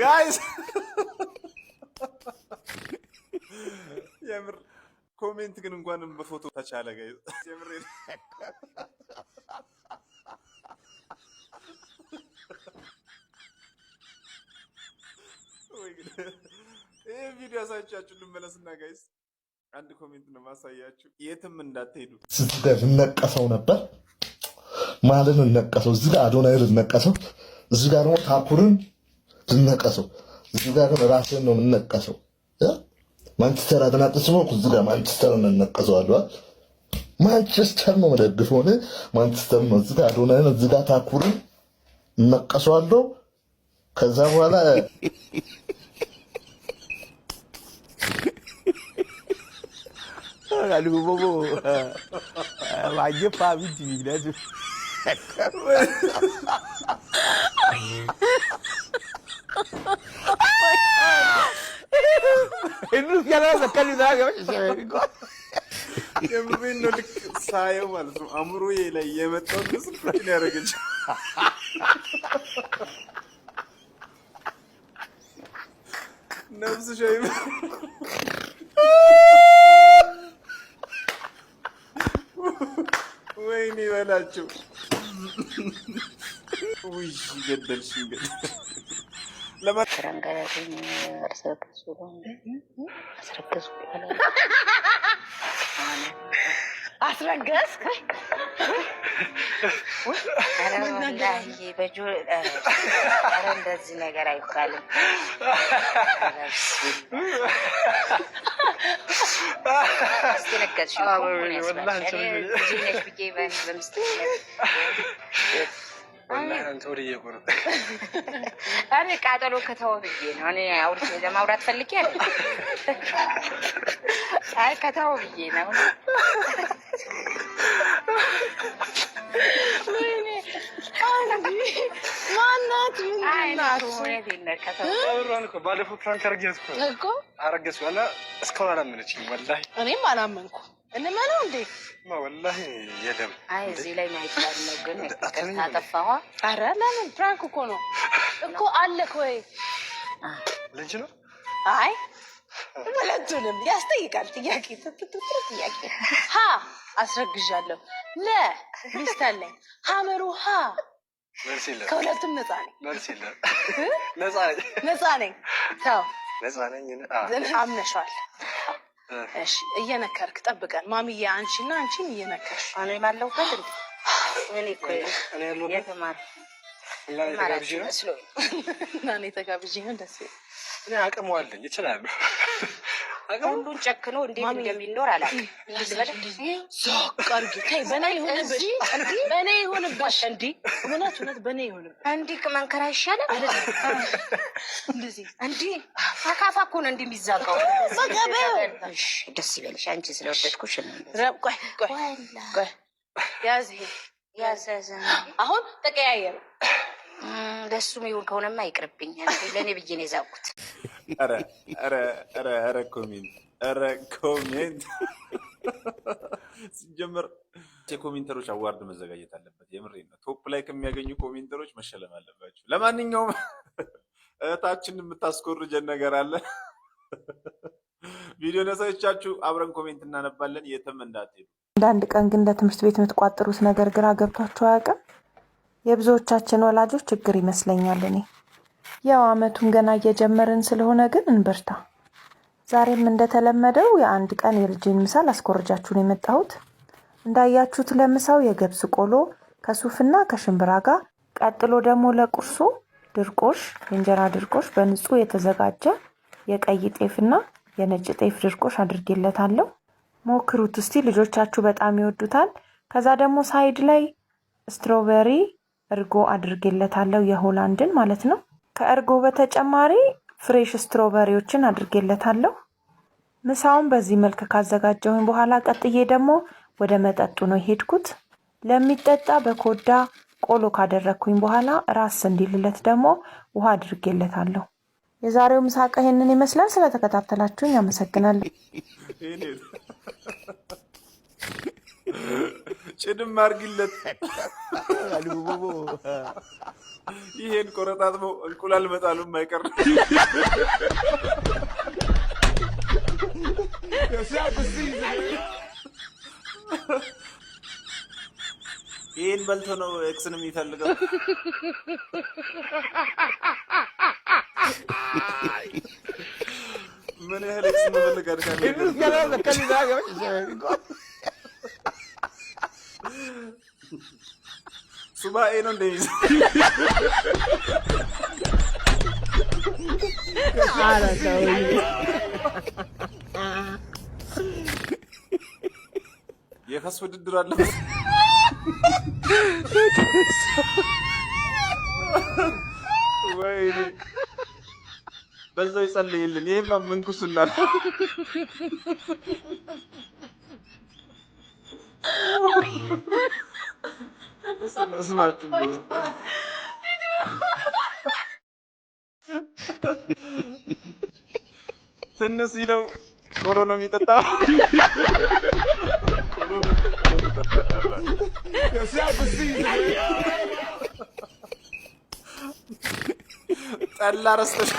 ጋይስ የምር ኮሜንት ግን እንኳን በፎቶ ተቻለ ጋይስ የምር ይሄ ቪዲዮ አሳይቻችሁ ልመለስና ጋይስ አንድ ኮሜንት ነው ማሳያችሁ። የትም እንዳትሄዱ። ስዝጋር ልነቀሰው ነበር ማለት ነው። ልነቀሰው እዚህ ጋር አዶናይ ልነቀሰው፣ እዚህ ጋር ደግሞ ታኩርን ልነቀሰው፣ እዚህ ጋር ደግሞ ራስን ነው የምንነቀሰው። ማንቸስተር አድናቂስ ነው እዚህ ጋር ማንቸስተር ነው እንነቀሰዋለሁ። ማንቸስተር ነው መደግፈው ነው ማንቸስተር ነው። እዚህ ጋር አዶናይ ነው፣ እዚህ ጋር ታኩርን እንነቀሰዋለሁ። ከዛ በኋላ Aduh, bobo. Wajib Pak Biji dah tu. Itu sekarang sekali dah kau. የምሬን ነው። ልክ ሳየው ማለት ነው አእምሮዬ ላይ የመጣው ምስል ያደረገች ነፍስ ሸይ ወይኔ በላችሁ። ውይ ገደልሽኝ ገደል ለማተራንጋራኝ አስረከሱ አስረገስ ወላሂ በጆ አረ እንደዚህ ነገር አይባልም። አስረገስሽ እኔ ቃጠሎ ከተወ ብዬ ነው። እኔ አውርቼ ለማውራት ፈልጌ አይደል? አይ ከተወ ብዬ ነው። ወይኔ አንዲ ማናት ምንድናት? አብራን እኮ ባለፈው ፕራንክ አረጋስኩ እኮ አረጋስኩ እና እስካሁን አላመነችኝም። ወላሂ እኔም አላመንኩ። እንመነው እንዴ ወላሂ የለም። አይ እዚህ ላይ ማይቻል ነው ግን ታጠፋዋ። አረ ለምን ፕራንክ እኮ ነው እኮ አለክ ወይ ልጅ ነው። አይ ሁለቱንም ያስጠይቃል። ጥያቄ ጥያቄ ሀ አስረግዣለሁ ለ ሚስት አለኝ ሀመሩ ሀ ከሁለቱም ነፃ ነኝ። ነፃ ነኝ። ተው ነፃ ነኝ። አምነሻል። እሺ እየነከርክ ጠብቀን ማሚዬ አንቺና አንቺን እየነከርሽ እኔ ማለውበት እንዴ እኔ እኮ እኔ ያለው የተማር እኔ ተጋብዤ ነው ደስ እኔ አቅሙ አለኝ ይችላል። ሁሉን ጨክኖ እንዴት እንደሚኖር አላውቅም። ዛቃርጊ ከይ በኔ ይሁንብሽ እንዴ በኔ ይሁንብሽ እንዴ እውነት በኔ ይሁንብሽ እንዴ ከመንከራ ይሻላል አይደል? እንደዚህ እንዴ አካፋ እኮ ነው እንደሚዛቀው በቃ ደስ ይበልሽ አንቺ ስለወደድኩሽ ነው። ቆይ ያዝ አሁን ተቀያየሩ። ለሱም ይሁን ከሆነማ ይቅርብኝ። ለኔ ብዬ ነው የዛቁት። ኧረ ኮሜንት ሲጀመር የኮሜንተሮች አዋርድ መዘጋጀት አለበት። የምሬን ነው። ቶፕ ላይ ከሚያገኙ ኮሜንተሮች መሸለም አለባቸው። ለማንኛውም እህታችን የምታስኮርጀን ነገር አለ። ቪዲዮ ነሳዮቻችሁ አብረን ኮሜንት እናነባለን። የትም እንዳትሄዱ። አንዳንድ ቀን ግን ለትምህርት ቤት የምትቋጥሩት ነገር ግራ ገብቷችሁ አያውቅም? የብዙዎቻችን ወላጆች ችግር ይመስለኛል። እኔ ያው አመቱን ገና እየጀመርን ስለሆነ ግን እንበርታ። ዛሬም እንደተለመደው የአንድ ቀን የልጅን ምሳል አስኮርጃችሁ ነው የመጣሁት። እንዳያችሁት ለምሳው የገብስ ቆሎ ከሱፍና ከሽምብራ ጋር፣ ቀጥሎ ደግሞ ለቁርሱ ድርቆሽ፣ የእንጀራ ድርቆሽ በንጹህ የተዘጋጀ የቀይ ጤፍና የነጭ ጤፍ ድርቆሽ አድርጌለታለሁ። ሞክሩት እስቲ፣ ልጆቻችሁ በጣም ይወዱታል። ከዛ ደግሞ ሳይድ ላይ ስትሮበሪ እርጎ አድርጌለታለሁ፣ የሆላንድን ማለት ነው። ከእርጎ በተጨማሪ ፍሬሽ ስትሮበሪዎችን አድርጌለታለሁ። ምሳውን በዚህ መልክ ካዘጋጀሁኝ በኋላ ቀጥዬ ደግሞ ወደ መጠጡ ነው ሄድኩት። ለሚጠጣ በኮዳ ቆሎ ካደረኩኝ በኋላ ራስ እንዲልለት ደግሞ ውሃ አድርጌለታለሁ። የዛሬው ምሳቃ ይሄንን ይመስላል። ስለተከታተላችሁኝ አመሰግናለሁ። ጭድም አድርጊለት። ይሄን ቆረጣጥመው እንቁላል መጣሉም አይቀር። ይሄን በልቶ ነው ኤክስን የሚፈልገው። ምን ያህል ኤክስ መፈልግ አድካሚ ሱባኤ ነው እንደሚይዝ የፈስ ውድድር አለ። ወይኔ በዛው ይጸልይልን። ይሄማ ምንኩስና ነው። ትንሽ ይለው ቆሎ ነው የሚጠጣው። ጠላ ረስተሽ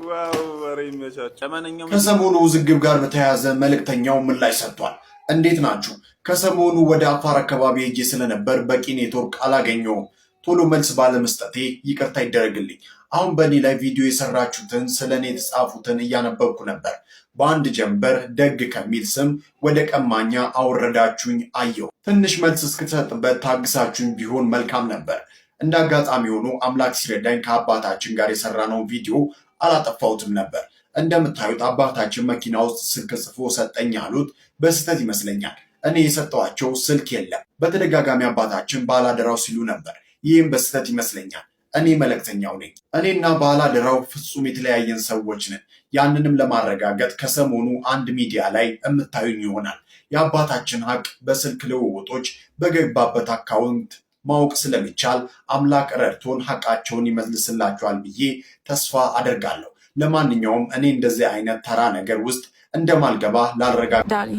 ዋው ወሬ ይመቻችሁ። ለማንኛውም ከሰሞኑ ውዝግብ ጋር በተያያዘ መልእክተኛው ምላሽ ሰጥቷል። እንዴት ናችሁ? ከሰሞኑ ወደ አፋር አካባቢ ሄጄ ስለነበር በቂ ኔትወርክ አላገኘውም። ቶሎ መልስ ባለመስጠቴ ይቅርታ ይደረግልኝ። አሁን በእኔ ላይ ቪዲዮ የሰራችሁትን ስለ እኔ የተጻፉትን እያነበብኩ ነበር። በአንድ ጀንበር ደግ ከሚል ስም ወደ ቀማኛ አወረዳችሁኝ አየሁ። ትንሽ መልስ እስክሰጥበት ታግሳችሁኝ ቢሆን መልካም ነበር። እንደ አጋጣሚ ሆኖ አምላክ ሲረዳኝ ከአባታችን ጋር የሰራነውን ቪዲዮ አላጠፋሁትም ነበር። እንደምታዩት አባታችን መኪና ውስጥ ስልክ ጽፎ ሰጠኝ ያሉት በስህተት ይመስለኛል። እኔ የሰጠኋቸው ስልክ የለም። በተደጋጋሚ አባታችን ባላደራው ሲሉ ነበር። ይህም በስህተት ይመስለኛል። እኔ መልእክተኛው ነኝ። እኔና ባላደራው ፍጹም የተለያየን ሰዎች ነን። ያንንም ለማረጋገጥ ከሰሞኑ አንድ ሚዲያ ላይ የምታዩኝ ይሆናል። የአባታችን ሀቅ በስልክ ልውውጦች በገባበት አካውንት ማወቅ ስለሚቻል አምላክ ረድቶን ሀቃቸውን ይመልስላቸዋል ብዬ ተስፋ አደርጋለሁ። ለማንኛውም እኔ እንደዚህ አይነት ተራ ነገር ውስጥ እንደማልገባ ላረጋግጥ። ዳኒ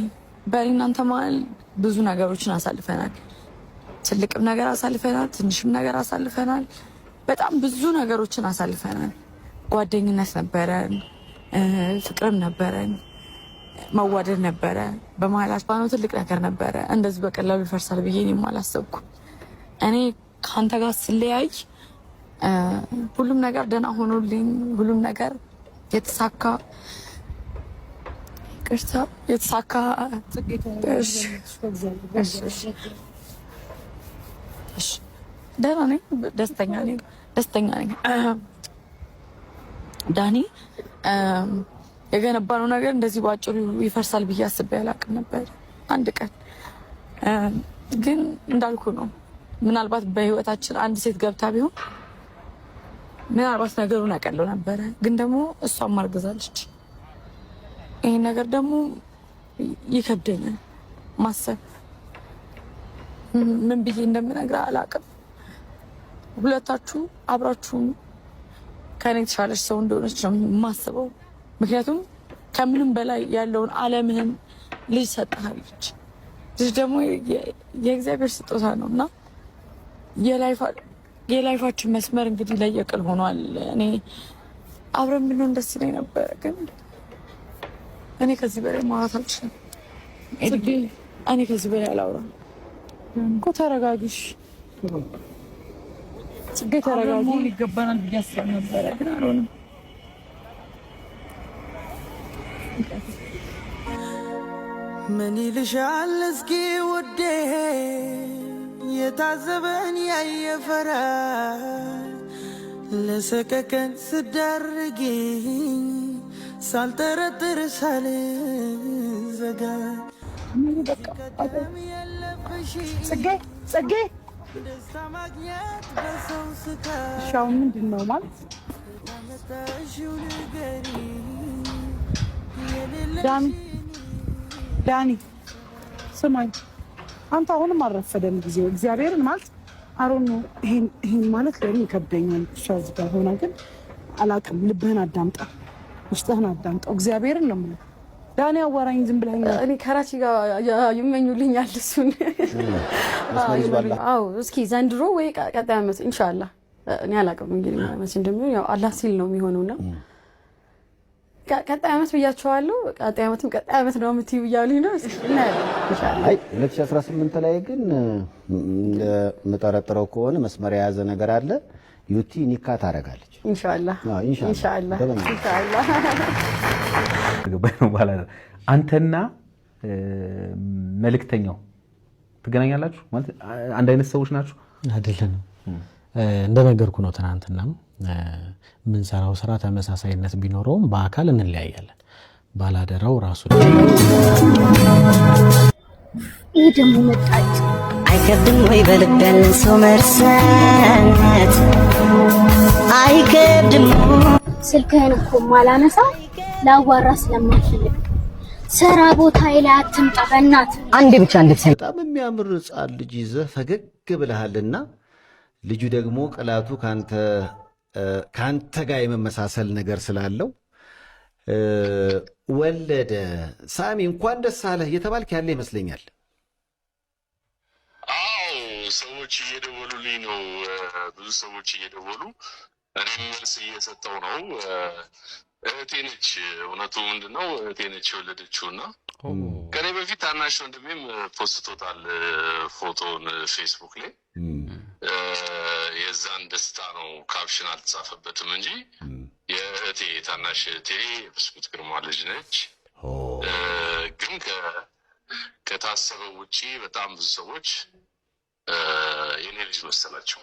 በእናንተ መሀል ብዙ ነገሮችን አሳልፈናል። ትልቅም ነገር አሳልፈናል፣ ትንሽም ነገር አሳልፈናል። በጣም ብዙ ነገሮችን አሳልፈናል። ጓደኝነት ነበረን፣ ፍቅርም ነበረን፣ መዋደድ ነበረ። በመሀላችን ትልቅ ነገር ነበረ። እንደዚህ በቀላሉ ይፈርሳል ብዬ እኔም አላሰብኩም። እኔ ከአንተ ጋር ስለያይ ሁሉም ነገር ደህና ሆኖልኝ ሁሉም ነገር የተሳካ ደህና ነኝ፣ ደስተኛ ነኝ። ዳኒ የገነባነው ነገር እንደዚህ በአጭሩ ይፈርሳል ብዬ አስቤ አላውቅም ነበር። አንድ ቀን ግን እንዳልኩ ነው። ምናልባት በህይወታችን አንድ ሴት ገብታ ቢሆን ምናልባት ነገሩን ያቀለው ነበረ። ግን ደግሞ እሷም አርግዛለች። ይሄ ነገር ደግሞ ይከብደኛል ማሰብ። ምን ብዬ እንደምነግርህ አላውቅም። ሁለታችሁ አብራችሁ ከኔ የተሻለች ሰው እንደሆነች ነው የማስበው። ምክንያቱም ከምንም በላይ ያለውን ዓለምህን ልጅ ሰጥሃለች። ልጅ ደግሞ የእግዚአብሔር ስጦታ ነው እና የላይፋችን መስመር እንግዲህ ለየቅል ሆኗል። እኔ አብረን ብንሆን ደስ ይለኝ ነበረ፣ ግን እኔ ከዚህ በላይ ማውራት አልችልም። እኔ ከዚህ በላይ አላውራም እኮ። ተረጋጊሽ ጽጌ፣ ተረጋጊ። ይገባናል ብዬ አስብ ነበረ፣ ግን አልሆነም። ምን ይልሻል እስኪ ውዴ፣ የታዘበን ያየፈራል። ለሰቀቀን ስዳርጊኝ ሳልጠረጥር ሳልዘጋ ጽጌ ደስታ ማግኘት በሰው ስካ ሻው ምንድን ነው ማለት ዳኒ ስማኝ፣ አንተ አሁንም አልረፈደም ጊዜው። እግዚአብሔርን ማለት አሮን ነው። ይሄን ማለት ለኔ ይከብደኛል። እሷ እዚህ ጋር ሆና ግን አላውቅም። ልብህን አዳምጣ። ውስጥህን አዳምጠው። እግዚአብሔርን ነው የምልህ። ዳኒ አዋራኝ ዝም ብለኸኝ። እኔ ከራቺ ጋር ይመኙልኛል እሱን። አዎ እስኪ ዘንድሮ ወይ ቀጣይ ዓመት ኢንሻአላህ እኔ አላውቅም እንግዲህ መቼ እንደሚሆን ያው አላህ ሲል ነው የሚሆነውና ቀጣይ ዓመት ብያቸዋለሁ። ቀጣይ ዓመት ነው የምትይው እያሉኝ ነው። እና ኢንሻአላህ 2018 ላይ ግን መጠረጥረው ከሆነ መስመር የያዘ ነገር አለ። ዩቲ ኒካ ታረጋለች ኢንሻአላህ ኢንሻአላህ ኢንሻአላህ። አንተና መልእክተኛው ትገናኛላችሁ ማለት አንድ አይነት ሰዎች ናችሁ አይደለም? እንደነገርኩ ነው ትናንትናም ምን ሰራው ስራ ተመሳሳይነት ቢኖረውም በአካል እንለያያለን። ባላደራው ራሱ ይሄ ደግሞ መጣች። አይከብድም ወይ በልብ ያለን ሰው መርሳት አይከብድም። ስልክህን እኮ ማላነሳው ላዋራ ስለማልፈልግ ስራ ቦታ ላይ አትምጣ በእናትህ። አንዴ ብቻ እንድትሰይ። በጣም የሚያምር ሕፃን ልጅ ይዘህ ፈገግ ብለሃልና ልጁ ደግሞ ቅላቱ ካንተ ጋር የመመሳሰል ነገር ስላለው ወለደ። ሳሚ እንኳን ደስ አለህ እየተባልክ ያለ ይመስለኛል። አዎ ሰዎች እየደወሉልኝ ነው። ብዙ ሰዎች እየደወሉ እኔም መልስ እየሰጠው ነው። እህቴ ነች። እውነቱ ምንድነው? እህቴ ነች የወለደችው እና ከኔ በፊት ታናሽ ወንድሜም ፖስቶታል ፎቶን ፌስቡክ ላይ። የዛን ደስታ ነው ካፕሽን አልተጻፈበትም እንጂ የእህቴ ታናሽ እህቴ ብስኩት ግርማ ልጅ ነች። ግን ከታሰበው ውጪ በጣም ብዙ ሰዎች የኔ ልጅ መሰላቸው።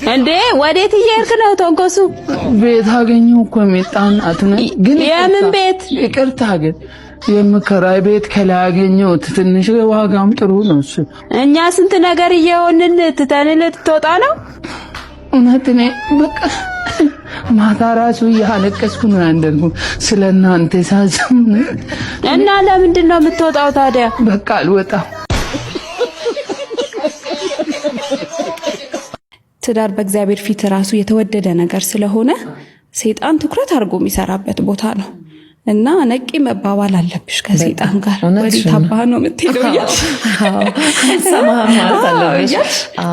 እንዴ ወዴት እየሄድክ ነው? ተንኮሱ ቤት አገኘው እኮ የሚጣናት ነው። ግን የምን ቤት? ይቅርታ ግን የምከራይ ቤት ከላይ አገኘሁት። ትንሽ ዋጋም ጥሩ ነው እሱ። እኛ ስንት ነገር እየሆንን ትተን ልትወጣ ነው? እውነት እኔ በቃ ማታ ራሱ እያለቀስኩ ነው ያንደርኩ ስለናንተ ሳዝም። እና ለምንድን ነው የምትወጣው ታዲያ? በቃ አልወጣም። ትዳር በእግዚአብሔር ፊት ራሱ የተወደደ ነገር ስለሆነ ሰይጣን ትኩረት አድርጎ የሚሰራበት ቦታ ነው እና ነቂ መባባል አለብሽ ከሰይጣን ጋር። ወዴት አባህ ነው የምትሄደው እያልሽ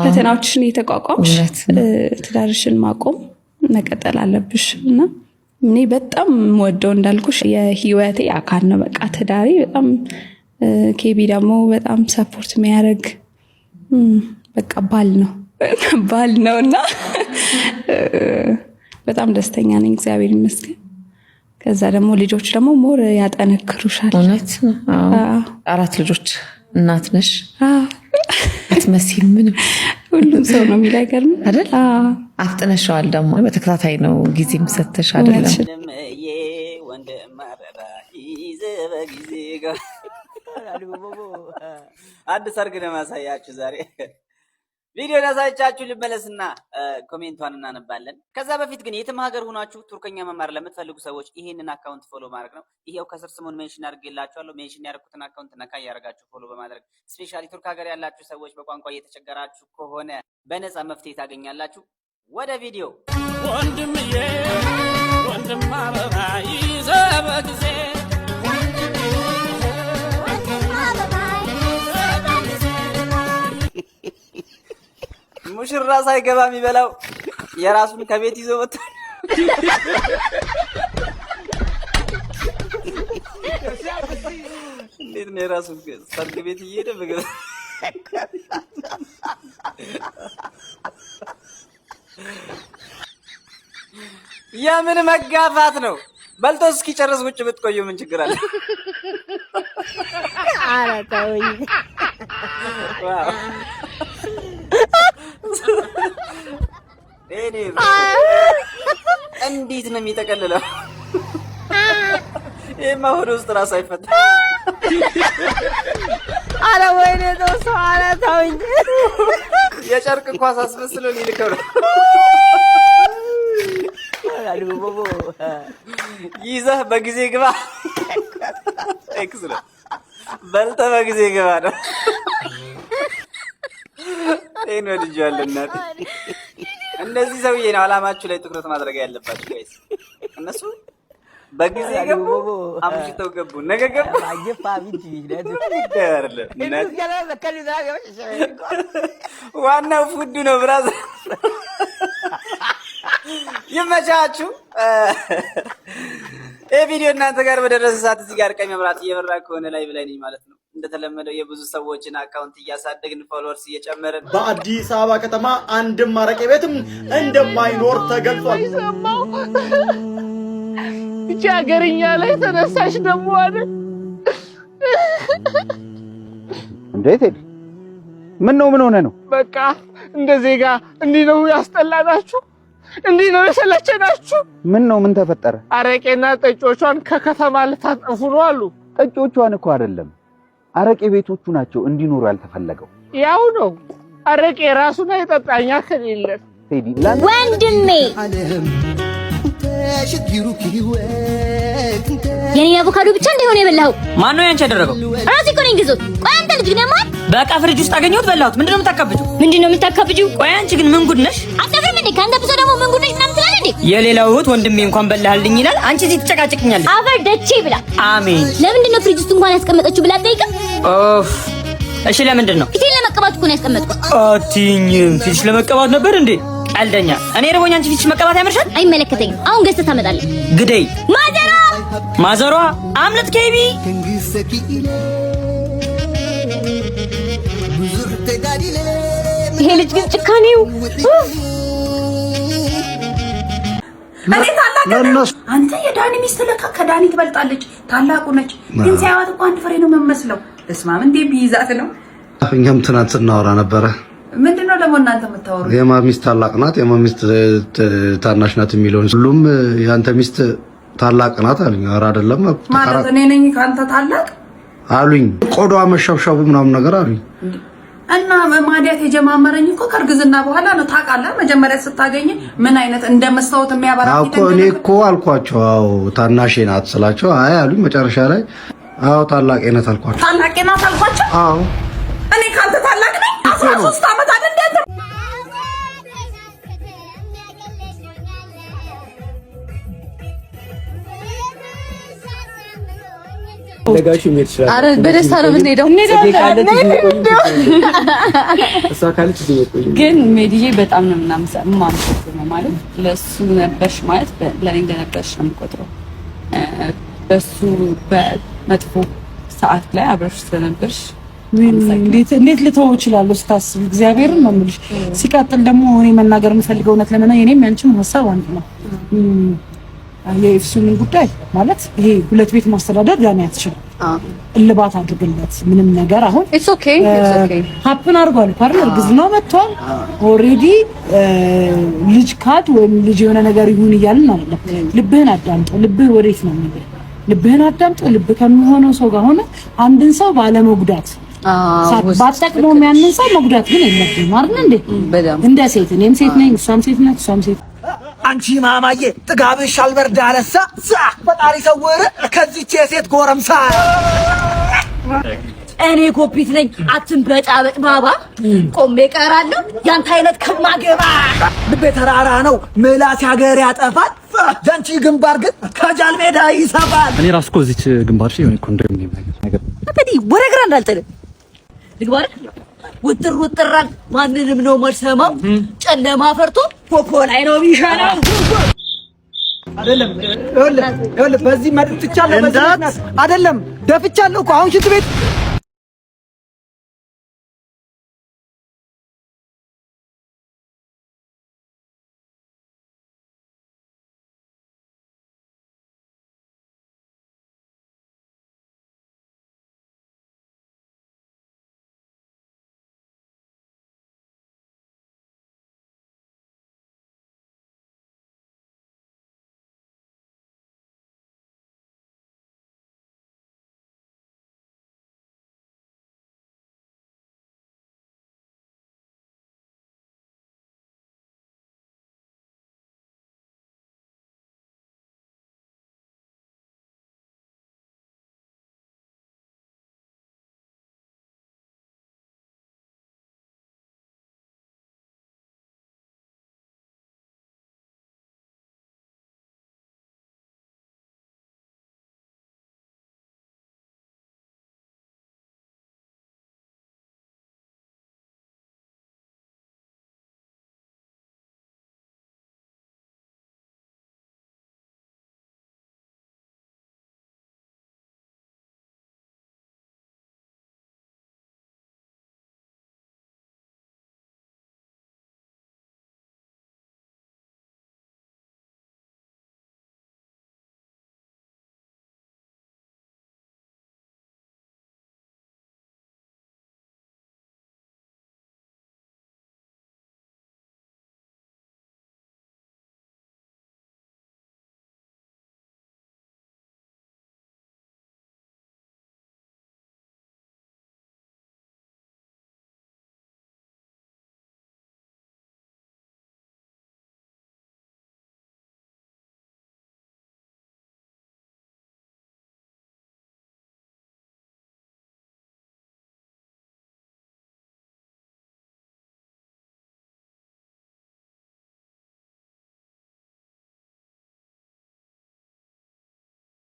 ፈተናዎችሽን እየተቋቋምሽ ትዳርሽን ማቆም መቀጠል አለብሽ። እና እኔ በጣም ወደው እንዳልኩሽ የህይወቴ አካል ነው። በቃ ትዳሬ በጣም ኬቢ ደግሞ በጣም ሰፖርት የሚያደርግ በቃ ባል ነውና በጣም ደስተኛ ነኝ፣ እግዚአብሔር ይመስገን። ከዛ ደግሞ ልጆች ደግሞ ሞር ያጠነክሩሻል። እውነት ነው። አራት ልጆች እናት ነሽ። አትመስይም ምንም። ሁሉም ሰው ነው የሚል አይገርም አይደል? አፍጥነሻል ደግሞ በተከታታይ ነው ጊዜም ሰጥተሽ አይደለም? አንድ ሰርግ ነው ማሳያችሁ ዛሬ። ቪዲዮ ያሳያችሁ ልመለስና ኮሜንቷን እናነባለን። ከዛ በፊት ግን የትም ሀገር ሆናችሁ ቱርክኛ መማር ለምትፈልጉ ሰዎች ይሄንን አካውንት ፎሎ ማድረግ ነው። ይሄው ከስር ስሙን ሜንሽን አድርጌላችኋለሁ። ሜንሽን ያደረኩትን አካውንት ነካ ያደርጋችሁ ፎሎ በማድረግ ስፔሻሊ ቱርክ ሀገር ያላችሁ ሰዎች በቋንቋ እየተቸገራችሁ ከሆነ በነፃ መፍትሄ ታገኛላችሁ። ወደ ቪዲዮ ወንድምዬ ወንድም አበባ ይዘህ በጊዜ ሙሽራ ሳይገባ የሚበላው የራሱን ከቤት ይዞ ወጣ። እንዴት ነው የራሱን ሰርግ ቤት እየሄደ በገባ? የምን መጋፋት ነው? በልቶ እስኪጨርስ ቁጭ ብትቆዩ ምን ችግር አለ? ኧረ ተውኝ። እንዴት ነው የሚጠቀልለው? ይሄማ ሆድ ውስጥ ራስ አይፈታ። ኧረ ወይኔ ተውስ፣ ኧረ ተውኝ። የጨርቅ ኳስ አስመስሎ ሊልከው ነው። ይዘህ በጊዜ ግባ ኤክስ ነው በልተህ በጊዜ ግባ ነው። ይሄን ወድጃለሁ እናቴ። እንደዚህ ሰውዬ ነው አላማችሁ ላይ ትኩረት ማድረግ ያለባችሁ ጋይስ። እነሱ በጊዜ ገቡ፣ አምሽተው ገቡ፣ ነገ ገቡ። ዋናው ፉዱ ነው ብራዘር። ይመቻችሁ። ይህ ቪዲዮ እናንተ ጋር በደረሰ ሰዓት እዚህ ጋር ቀኝ መብራት እየበራ ከሆነ ላይ ብላይ ነኝ ማለት ነው። እንደተለመደው የብዙ ሰዎችን አካውንት እያሳደግን ፎሎወርስ እየጨመርን በአዲስ አበባ ከተማ አንድም አረቄ ቤትም እንደማይኖር ተገልጿል። እቺ ሀገርኛ ላይ ተነሳሽ ደግሞ አይደል? እንዴት ምን ሆነ ነው? በቃ እንደ ዜጋ እንዲህ ነው ያስጠላናችሁ? እንዲህ ነው የሰለቸናችሁ? ምን ተፈጠረ? አረቄና ጠጮቿን ከከተማ ልታጠፉ ነው አሉ። ጠጮቿን እኮ አይደለም አረቄ ቤቶቹ ናቸው እንዲኖሩ ያልተፈለገው። ያው ነው አረቄ ራሱን አይጠጣኛ ከሌለ ቴዲ ወንድሜ የኔ አቮካዶ ብቻ እንደሆነ የበላው ማን ነው ያንቺ ያደረገው? ራሴ እኮ ነኝ ግዙት። ቆይ አንተ ልጅ ግን ማን በቃ ፍሪጅ ውስጥ አገኘሁት በላሁት። ምንድነው የምታካብጂው? ምንድነው የምታካብጂው? ቆይ አንቺ ግን ምን ጉድ ነሽ? አታፍርም እንዴ? ካንተ ብሶ ደግሞ ምን ጉድ ነሽ ምናምን ትላለህ እንዴ? የሌላው እህት ወንድሜ እንኳን በላህልኝ ይላል፣ አንቺ እዚህ ትጨቃጨቅኛለሽ። አፈር ደቼ ብላ። አሜን። ለምንድነው ፍሪጅ ውስጥ እንኳን ያስቀመጠችው ብላ ጠይቀም። ኦፍ እሺ፣ ለምንድን ነው? ፊቴን ለመቀባት እኮ ነው ያስቀመጥኩት። አትይኝም። ፊትሽ ለመቀባት ነበር እንዴ? ቀልደኛ። እኔ ረቦኛ፣ አንቺ ፊትሽ መቀባት ያመርሻል? አይመለከተኝም። አሁን ገዝተህ ታመጣለህ። ግደይ ማዘሯ አምልጥ ኬቢ ይሄ ልጅ ግን ጭካኔው እኔ ታላቅ አንተ የዳኒ ሚስት ለካ ከዳኒ ትበልጣለች። ታላቁ ነች ግን ሲያዋት እኮ አንድ ፍሬ ነው የምመስለው። እስማም እንዴ ቢይዛት ነው። እኛም ትናንት ስናወራ ነበረ። ምንድነው ደግሞ እናንተ የምታወሩ? የማ ሚስት ታላቅ ናት፣ የማ ሚስት ታናሽ ናት የሚለውን ሁሉም ያንተ ሚስት ታላቅ ናት አሉኝ። ኧረ አይደለም ማለት እኔ ነኝ ካንተ ታላቅ አሉኝ። ቆዳዋ መሸብሸቡ ምናምን ነገር አሉኝ። እና ማዲያት የጀማመረኝ እኮ ከርግዝና በኋላ ነው። ታውቃለህ መጀመሪያ ስታገኝ ምን አይነት እንደመስታወት የሚያበራ እኮ እኔ እኮ አልኳቸው። አዎ ታናሼ ናት ስላቸው አይ አሉኝ። መጨረሻ ላይ አዎ ታላቄ ናት አልኳቸው። ታላቄ ናት አልኳቸው። አዎ እኔ ካንተ ታላቅ ነኝ። 13 ዓመት አይደል እንዴ? ለጋሽ ምን ይችላል? አረ በደስታ ነው የምንሄደው። ግን ሜዲዬ በጣም ነው የምናመሰግነው። ማለት ለሱ ነበርሽ ማለት ለኔ እንደነበርሽ ነው የምቆጥረው። በሱ በመጥፎ ሰዓት ላይ አብረሽ ስለነበርሽ እንዴት ልተው እችላለሁ ስታስብ እግዚአብሔርን ነው የምልሽ። ሲቀጥል ደግሞ እኔ መናገር የምፈልገው እውነት ለምን የኔም ያንቺም ሀሳብ አንድ ነው። የኤፍሱንን ጉዳይ ማለት ይሄ ሁለት ቤት ማስተዳደር ዳኒ አትችልም። እልባት አድርግለት ምንም ነገር አሁን ኢትስ ኦኬ ሀፕን አድርጓል አይደል? እርግዝናው መጥቷል ኦልሬዲ። ልጅ ካድ ወይም ልጅ የሆነ ነገር ይሁን እያልን አይደለም። ልብህን አዳምጠው። ልብህ ወዴት ነው የሚለው? ልብህን አዳምጠው። ልብ ከሚሆነው ሰው ጋር ሆነ አንድን ሰው ባለመጉዳት ባጠቅመው ያንን ሰው መጉዳት ግን የለብህም አይደል እንዴ? እንደ ሴት እኔም ሴት ነኝ፣ እሷም ሴት ነች፣ እሷም ሴት። አንቺ ማማዬ ጥጋብሽ አልበርድ አለሳ ፈጣሪ ሰውር ከዚች የሴት ጎረምሳ። እኔ ኮፒት ነኝ አትንበጫበጭ ባባ። ቆሜ ቀራለሁ ያንተ አይነት ከማገባ። ልቤ ተራራ ነው ምላስ ሀገር ያጠፋል። ያንቺ ግንባር ግን ከጃል ሜዳ ይሰፋል። እኔ ራስ እኮ እዚች ግንባርሽ የሆነ ኮንዶሚኒየም ነገር አጥዲ ወደ ግራ እንዳልጥል ልግባር ውጥር ውጥራል። ማንንም ነው ማልሰማው። ጨለማ ፈርቶ ፖፖ ላይ ነው ቢሻለው። አይደለም ይኸውልህ በዚህ መጥቻለሁ። በዚህ አይደለም ደፍቻለሁ እኮ አሁን ሽንት ቤት